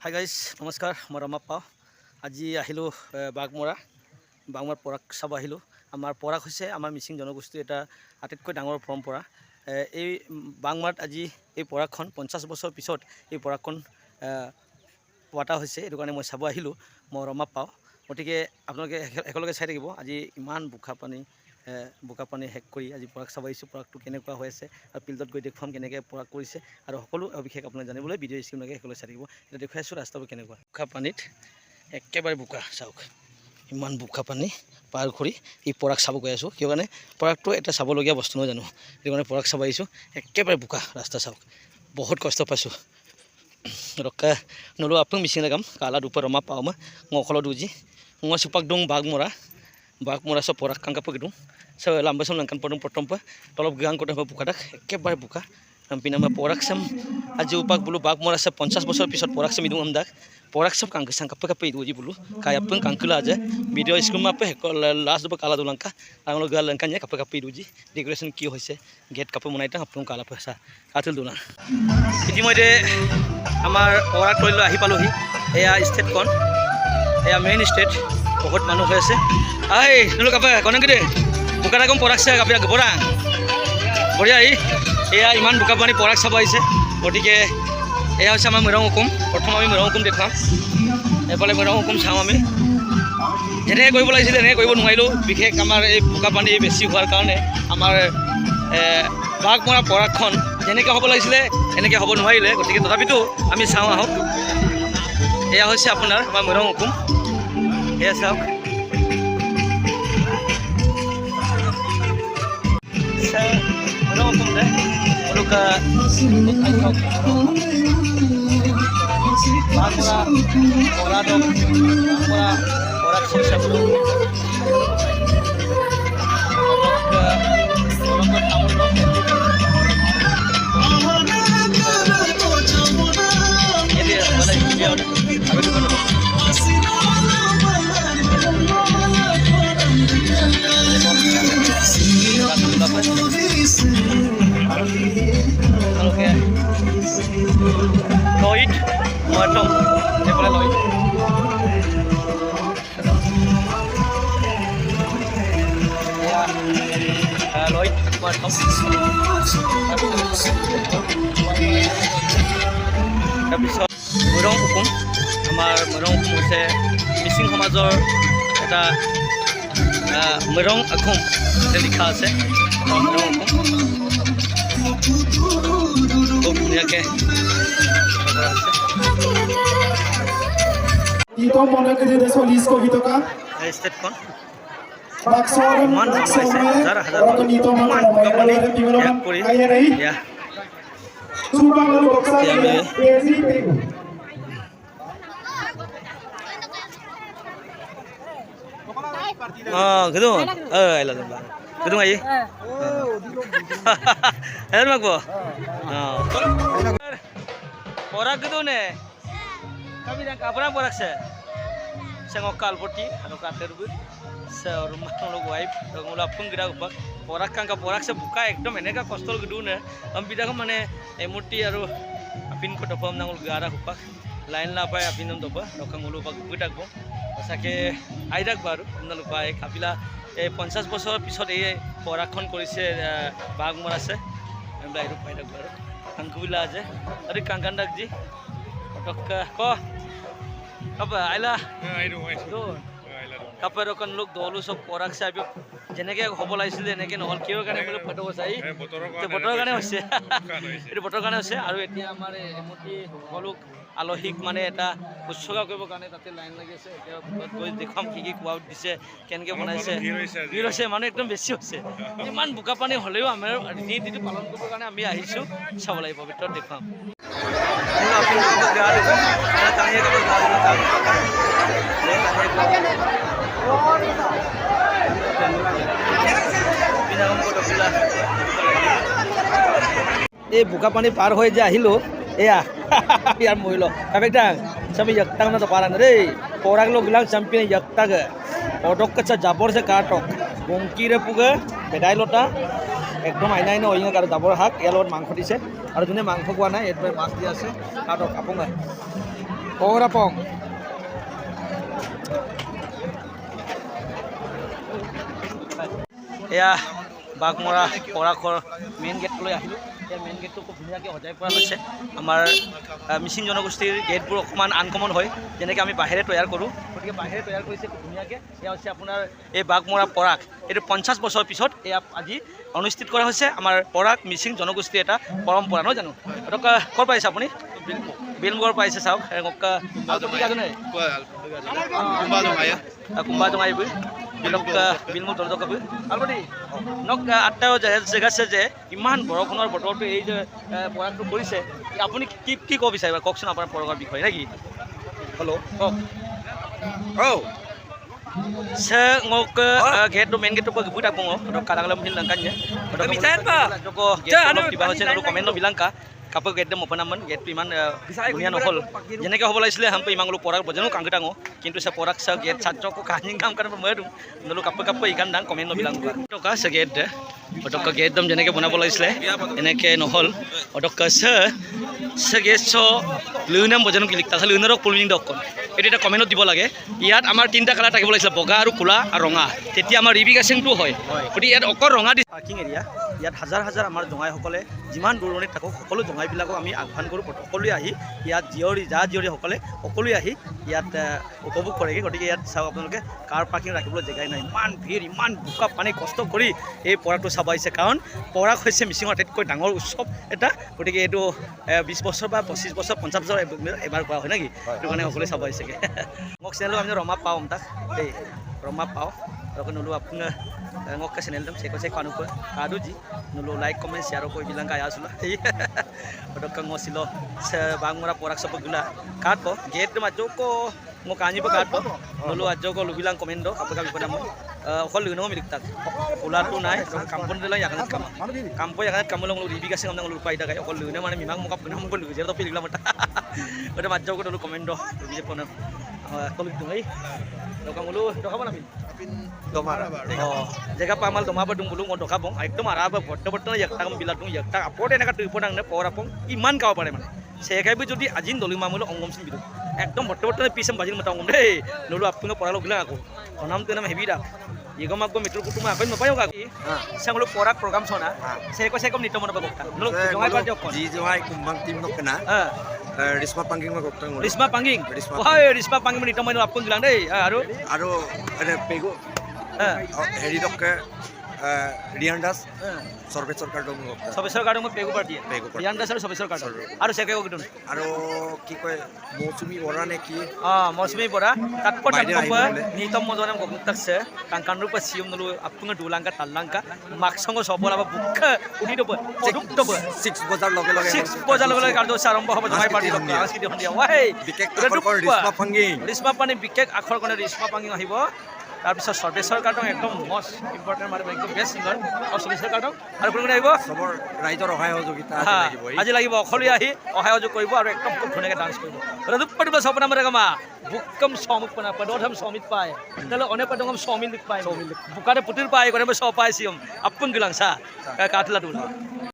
Hi guys নমস্কাৰ মই ৰমাপ্পা আজি আহিলোঁ বাঘমৰা পৰাগ চাব আহিলোঁ। আমাৰ পৰাগ হৈছে আমাৰ মিচিং জনগোষ্ঠীৰ এটা আটাইতকৈ ডাঙৰ পৰম্পৰা। এই বাঘমৰাত আজি এই পৰাগখন 50 বছৰ পিছত এই পৰাগখন পতা হৈছে। এইটো কাৰণে মই চাব আহিলোঁ। মই ৰমাপ্পা, গতিকে আপোনালোকে একেলগে চাই থাকিব। আজি ইমান বোকা পানী শেষ কৰি আজি পৰাগ চাব আহিছোঁ। পৰাগটো কেনেকুৱা হৈ আছে আৰু ফিল্ডত গৈ দেখুৱাম কেনেকৈ পৰাগ কৰিছে আৰু সকলো বিশেষ আপোনাক জানিবলৈ ভিডিঅ' স্ক্ৰীনলৈকে একেলগে চাই থাকিব। এতিয়া দেখুৱাই আছোঁ ৰাস্তাবোৰ কেনেকুৱা। বোকা পানীত একেবাৰে বোকা, চাওক ইমান বোকা পানী পাৰ কৰি এই পৰাগ চাব গৈ আছোঁ। কিয় কাৰণে পৰাগটো এটা চাবলগীয়া বস্তু নহয় জানো, সেইটো কাৰণে পৰাগ চাব আহিছোঁ। একেবাৰে বোকা ৰাস্তা, চাওক বহুত কষ্ট পাইছোঁ। ৰকা নলো আপং মিচিং কাম কালা দুপা ৰমাপ্পা ngokolo duji ngo supak dong bagmora so porak kangka pagdung so lamba sam langkan podong potompa tolop gang kota bukadak ekebar buka nampina ma porak sam aji upak bulu bagmora sa 50 বছর পিছত porak sam idung amdak porak sam kangka sangka pakape duji bulu kaya pun kangkula aja video screen mape last dupa kala dulangka anglo gal langkanya kapakape duji decoration ki hoise gate kape monaita apung kala pesa atul duna ইতিমধ্যে আমাৰ পৰাগ ট্ৰইলৈ আহি পালোহি। এয়া ষ্টেটখন, এয়া main state, বহুত মানুহ হৈ আছে। আই লোক আপে কনেকে দে বোকাটা কম পৰাগ চাই কাপে বৰা বঢ়িয়া। এয়া ইমান বোকা পানী পৰাগ চাব আহিছে। গতিকে এয়া হৈছে আমাৰ মৈৰং হুকুম। প্ৰথম আমি মৈৰং হুকুম দেখুৱাম, এফালে মৈৰং হুকুম চাওঁ। আমি যেনেকৈ কৰিব লাগিছিলে এনেকৈ কৰিব নোৱাৰিলোঁ। বিশেষ আমাৰ এই বোকা পানী বেছি হোৱাৰ কাৰণে আমাৰ বাঘমৰা পৰাগখন যেনেকৈ হ'ব লাগিছিলে এনেকৈ হ'ব নোৱাৰিলে। গতিকে তথাপিতো আমি চাওঁ আহক। এয়া হৈছে আপোনাৰ আমাৰ মৈৰং হুকুম, এয়া চাওক। মৈৰং হুকুম দে তেওঁলোক বাঘমৰা পৰাগ চিকিৎসাবোৰ Lloyd Martom, Nepal Lloyd. Yeah, Lloyd Martom. তাৰপিছত মৈৰং হুকুম, আমাৰ মৈৰং হুকুম হৈছে মিচিং সমাজৰ এটা মৈৰং আখোম লিখা আছে। মৈৰং হুকুম খুব ধুনীয়াকৈ ষ্টেটখন ইমান মানুহ আহিছে, হাজাৰ হাজাৰ ইমান বোকা পানী শেষ কৰি gedung ayla gedung ayi hello magbo porak gedung ne kami yang kapra porak se sengokal poti anu katerbu se rumah nolog wife ngula pun gira upak porak kangka porak se buka ekdom eneka kostol gedung ne ambida ko mane emoti aru apin ko topam nangul gara upak lain la pai apinam doba rokang ulu upak gudak bo সঁচাকৈ আহি থাক বাৰু আপোনালোক এই কাপিলা এই 50 বছৰৰ পিছত এই পৰাগখন কৰিছে বাঘমৰা আছে এইবিলাক এইটো পাই থাক বাৰু কাংকুবিলা আছে আৰু কাংকান দাকজি পটক্কা ক কাপ আইলা কাপেৰ অকণ লোক দলো চব পৰাগ চাই যেনেকৈ হ'ব লাগিছিলে এনেকৈ নহ'ল। কিয় কাৰণে বোলে ফটো চাই বতৰৰ কাৰণে হৈছে, এইটো বতৰৰ কাৰণে হৈছে। আৰু এতিয়া আমাৰ এমতি সকলো আলহীক মানে এটা উৎসৰ্গা কৰিবৰ কাৰণে তাতে লাইন লাগি আছে। এতিয়া গৈ দেখুৱাম কি কি খোৱা দিছে, কেনেকৈ বনাইছে। ভিৰ হৈছে, মানুহ একদম বেছি হৈছে। ইমান বোকা পানী হ'লেও আমাৰ ৰীতি নীতি পালন কৰিবৰ কাৰণে আমি আহিছোঁ, চাব লাগিব, ভিতৰত দেখুৱাম। এই বোকা পানী পাৰ হৈ যে আহিলোঁ, এয়া ইয়াৰ মহিলা কাপেকটাং sampai yaktang na taparan re orang lo bilang sampai yaktaga odok kaca jabor se katok bongki re puga bedai lota একদম আইনাই না ওইnga কারো জাবর হাক এর লগত মাংস দিছে আর জুনে মাংস কোয়া নাই এরপরে মাছ দিয়ে আছে কাটক আপং Porapong. এয়া বাঘমৰা পৰাখৰ মেইন গেটলৈ আহিলোঁ। এই মেইন গেটটো খুব ধুনীয়াকৈ সজাই পৰা হৈছে। আমাৰ মিচিং জনগোষ্ঠীৰ গেটবোৰ অকণমান আনকমন হয়, যেনেকৈ আমি বাঁহেৰে তৈয়াৰ কৰোঁ, গতিকে বাঁহেৰে তৈয়াৰ কৰিছে খুব ধুনীয়াকৈ। এয়া হৈছে আপোনাৰ এই বাঘমৰা পৰাগ। এইটো 50 বছৰ পিছত এয়া আজি অনুষ্ঠিত কৰা হৈছে। আমাৰ পৰাগ মিচিং জনগোষ্ঠীৰ এটা পৰম্পৰা, নহয় জানো? গতিকে ক'ৰ পাইছে আপুনি? বেলমুগৰ পাইছে চাওক। কুম্বা জঙাইবুই বিলমুখ দৰ্জক আলবদি নক আঠটাও জেগা আছে যে ইমান বৰষুণৰ বতৰটো এই যে পৰাগটো কৰিছে, আপুনি কি ক'ব বিচাৰিব কওকচোন আপোনাৰ পৰাগৰ বিষয়ে নেকি? হেল্ল' কওক। ngok gate main gate ko buta ko dok kadang lam hilang kannya dok misan pa joko gate tiba hoche no comment no bilang ka kapo gate mo panaman gate iman dunia no hol jeneke hobol aisle ham pe imang lu porak bojanu kangketango kintu sa porak sa gate satjo ko kahning kam kan medu nulu kapo ikan dang comment no bilang ka to ka sa gate dok gate dam jeneke bonabol aisle eneke no hol dok sa gate so lunam bojanu kilik ta lunarok pulming dok এটো এটা কমেন্টত দিব লাগে। ইয়াত আমাৰ তিনটা colour থাকিব লাগিছিল, বগা আৰু কোলা আৰু ৰঙা, তেতিয়া আমাৰ ৰিভিকেশ্যনটো হয়। গতিকে ইয়াত অকল ৰঙা দি পাৰ্কিং এৰিয়া। ইয়াত হাজাৰ হাজাৰ আমাৰ জঙাইসকলে যিমান দূৰণিত থাকক সকলো জঙাইবিলাকক আমি আহ্বান কৰোঁ, সকলোৱে আহি ইয়াত জীয়ৰীসকলে সকলোৱে আহি ইয়াত উপভোগ কৰেগৈ। গতিকে ইয়াত চাওক আপোনালোকে কাৰ পাৰ্কিং ৰাখিবলৈ জেগাই নাই, ইমান ভিৰ, ইমান বোকা পানী কষ্ট কৰি এই পৰাগটো চাব আহিছে। কাৰণ পৰাগ হৈছে মিচিঙৰ আটাইতকৈ ডাঙৰ উৎসৱ এটা। গতিকে এইটো 20 বছৰ বা 25 বছৰ 50 বছৰ এবাৰ কৰা হয় নেকি? সেইটো কাৰণে সকলোৱে চাব আহিছে। ngok channel kami Roma Pau tak deh Roma Pau kalau nulu apa ngok ke channel dong saya kanu ko kadu ji nulu like comment share ko bilang kaya sulah udah ke ngosilo sebangmura porak sebegula kato gate maju ko ngok kanyi pa kato nulu ajo ko lu bilang komen do apa kami pada mo kol lu no milik tak ular tu nai kampung dela ya kan kampung ya kan kamu long lu irigasi ngam lu paida kaya kol lu ne mane mimang mukap kena mukul lu jadi to pilih mata udah maju ko dulu komen do bisa pun tolik dungai dokang ulu doka mana bin domara oh jaga pamal domaba dung bulung doka bong ekdom araba botta yak takam bilat dung yak tak apote naka tu podang ne pora pong iman kawa pare mane sekai bu jodi ajin doli mamulo ongom sin bidu ekdom botta pisam bajin mata ongom deh nulu apunga pora lo bilang aku onam tu nama hebida Ego mag metro kutuma apa yang bapak kaki, saya ngelu porak program sona, saya kom nito mana bagokta, ngelu jongai kau jokon. Ji jongai kumbang tim nok kena, Risma Pangging mah gokta ngelu. Risma Pangging, wah Risma Pangging nito mana apun bilang deh, aduh ada pego, heri dok ke Riandas, Sorbesor kardong gokta. Sorbesor kardong mah pego party, Riandas ada Sorbesor kardong, aduh saya kau gitu. Aduh kiko Mosumi bora ne ki, Mosumi bora, tatpot apa, nito mau zonam gokta se. Kangkan rupa siom nulu apunga dulangka talangka maksongo sobol apa buka uni dober produk dober 6 bozar loge kardo saramba hoba jomai party dokka aski de hondia wahai bikek akhor Risma Pangging bikek akhor kone Risma Pangging ahibo tar pisot Sorbesor kardong ekdom most important mare ekdom best singer और Sorbesor kardong aru kone ahibo sobor raijor ohai hojogita আজি লাগিব অখলি আহি অহাই অযোগ কৰিব আৰু একদম খুব ধুনীয়াকৈ ডান্স কৰিব ৰদুপ্পটি বা সপনা মৰে গমা বুকম সমিত পনা পদোধম সমিত পায় তাহলে অনেক পদঙ্গম সমিত পায় বুকারে পুতির পায় করে সব পাইছিম আপন গিলাং সা কাটলা দুলা